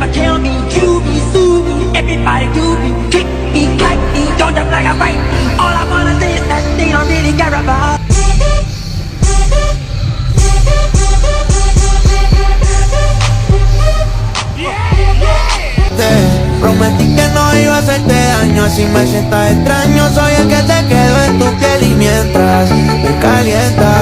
never tell me, you me, sue me, everybody do me, kick me, cut me, don't jump like a fight. All I wanna say is that they don't really care about. Prometí que no iba a hacerte daño, así me sientas extraño. Soy el que te quedo en tu piel y mientras me calientas